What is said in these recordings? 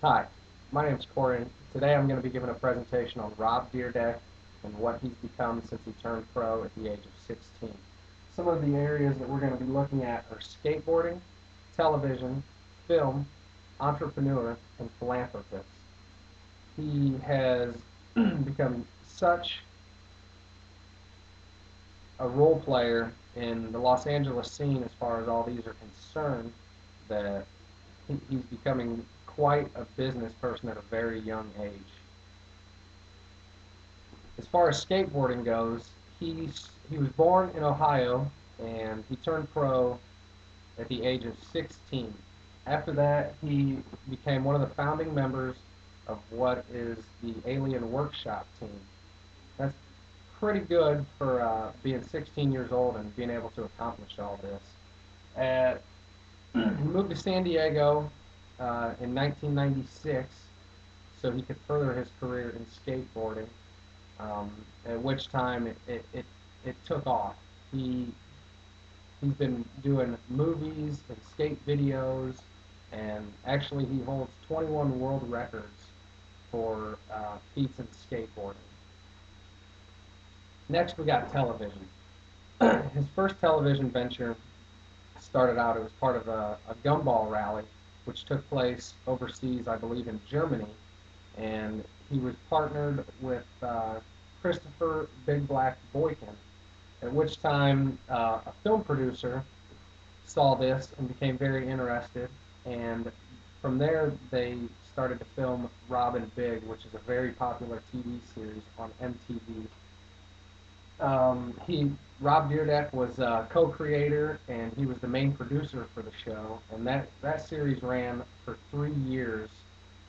Hi, my name is Corey. Today I'm going to be giving a presentation on Rob Dyrdek and what he's become since he turned pro at the age of 16. Some of the areas that we're going to be looking at are skateboarding, television, film, entrepreneur, and philanthropist. He has become such a role player in the Los Angeles scene as far as all these are concerned that he's becoming quite a business person at a very young age. As far as skateboarding goes, he was born in Ohio and he turned pro at the age of 16. After that, he became one of the founding members of what is the Alien Workshop team. That's pretty good for being 16 years old and being able to accomplish all this. He moved to San Diego in 1996 so he could further his career in skateboarding, at which time it took off. He, he's been doing movies and skate videos, and actually he holds 21 world records for feats in skateboarding. Next, we got television. His first television venture started out, it was part of a gumball rally, which took place overseas, I believe, in Germany, and he was partnered with Christopher Big Black Boykin, at which time a film producer saw this and became very interested, and from there they started to film Robin Big, which is a very popular TV series on MTV. Rob Dyrdek was co-creator and he was the main producer for the show, and that series ran for 3 years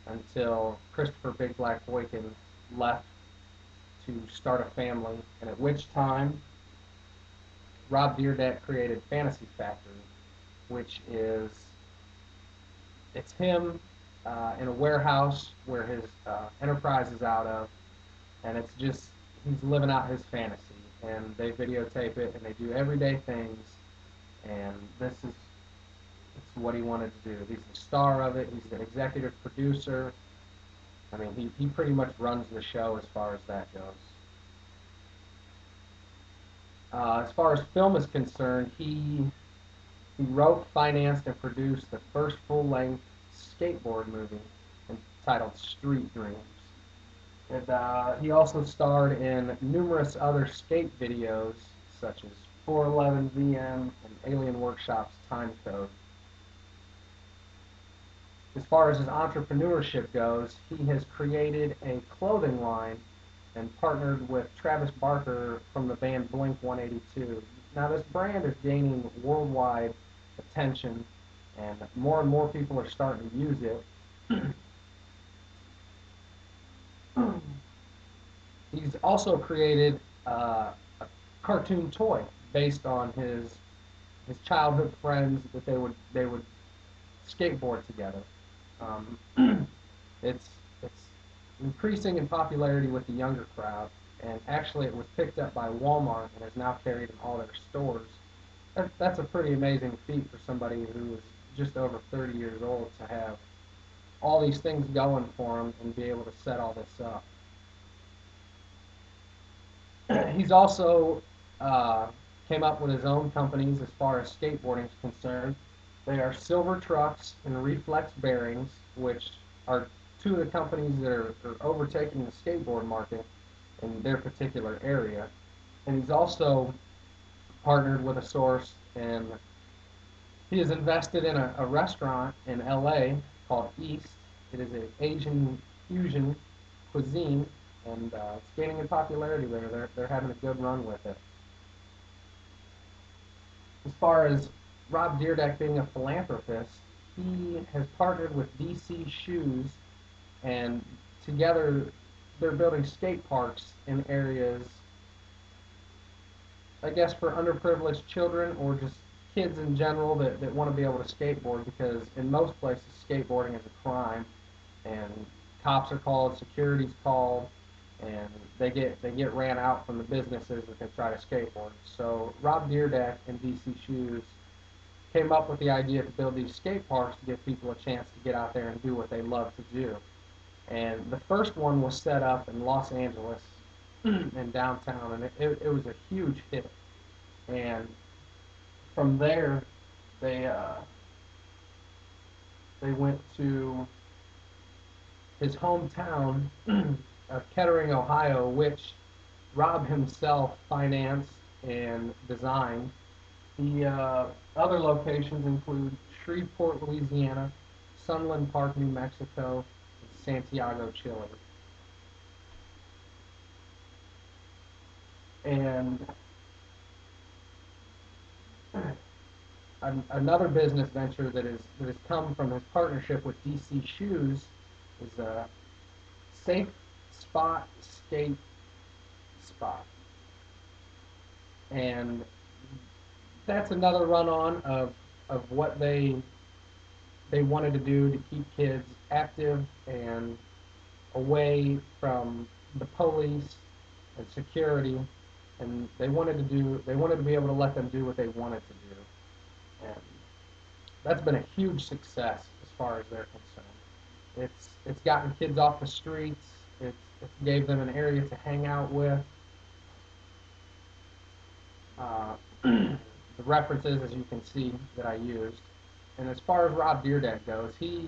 until Christopher Big Black Boykin left to start a family, and at which time Rob Dyrdek created Fantasy Factory, which is it's him in a warehouse where his enterprise is out of, and it's just he's living out his fantasy, and they videotape it and they do everyday things, and this is it's what he wanted to do. He's the star of it. He's the executive producer. I mean, he pretty much runs the show as far as that goes. As far as film is concerned, he wrote, financed, and produced the first full-length skateboard movie entitled Street Dreams. And he also starred in numerous other skate videos, such as 411 VM and Alien Workshop's Time Code. As far as his entrepreneurship goes, he has created a clothing line and partnered with Travis Barker from the band Blink 182. Now, this brand is gaining worldwide attention, and more people are starting to use it. He's also created a cartoon toy based on his childhood friends that they would skateboard together. It's increasing in popularity with the younger crowd, and actually it was picked up by Walmart and is now carried in all their stores. That's a pretty amazing feat for somebody who is just over 30 years old to have all these things going for him and be able to set all this up. He's also uh, came up with his own companies as far as skateboarding is concerned. They are Silver Trucks and Reflex Bearings, which are two of the companies that are overtaking the skateboard market in their particular area. And he's also partnered with a source, and he has invested in a restaurant in LA called East. It is an Asian fusion cuisine, and it's gaining in popularity there. They're having a good run with it. As far as Rob Dyrdek being a philanthropist, he has partnered with DC Shoes, and together they're building skate parks in areas, I guess, for underprivileged children or just kids in general that want to be able to skateboard, because in most places skateboarding is a crime, and cops are called, security's called, and they get ran out from the businesses that they try to skateboard. So Rob Dyrdek and DC Shoes came up with the idea to build these skate parks to give people a chance to get out there and do what they love to do. And the first one was set up in Los Angeles, in downtown, and it was a huge hit. And from there, they uh, they went to his hometown of Kettering, Ohio, which Rob himself financed and designed. The other locations include Shreveport, Louisiana, Sunland Park, New Mexico, and Santiago, Chile. And another business venture that has come from his partnership with DC Shoes is a Safe Spot Skate Spot, and that's another run on of what they wanted to do to keep kids active and away from the police and security, and they wanted to be able to let them do what they wanted to do, and that's been a huge success as far as they're concerned. It's gotten kids off the streets. It's gave them an area to hang out with. The references, as you can see, that I used. And as far as Rob Dyrdek goes, he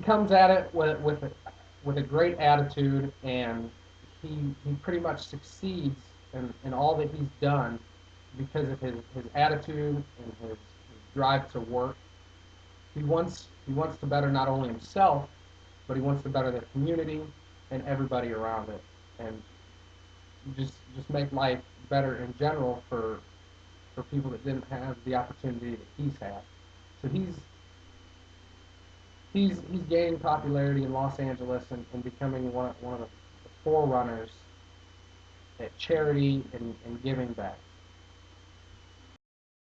comes at it with a great attitude, and he pretty much succeeds in all that he's done because of his attitude and his drive to work. He wants to better not only himself, but he wants to better the community and everybody around it, and just make life better in general for people that didn't have the opportunity that he's had. So he's gaining popularity in Los Angeles and becoming one of the forerunners at charity and giving back.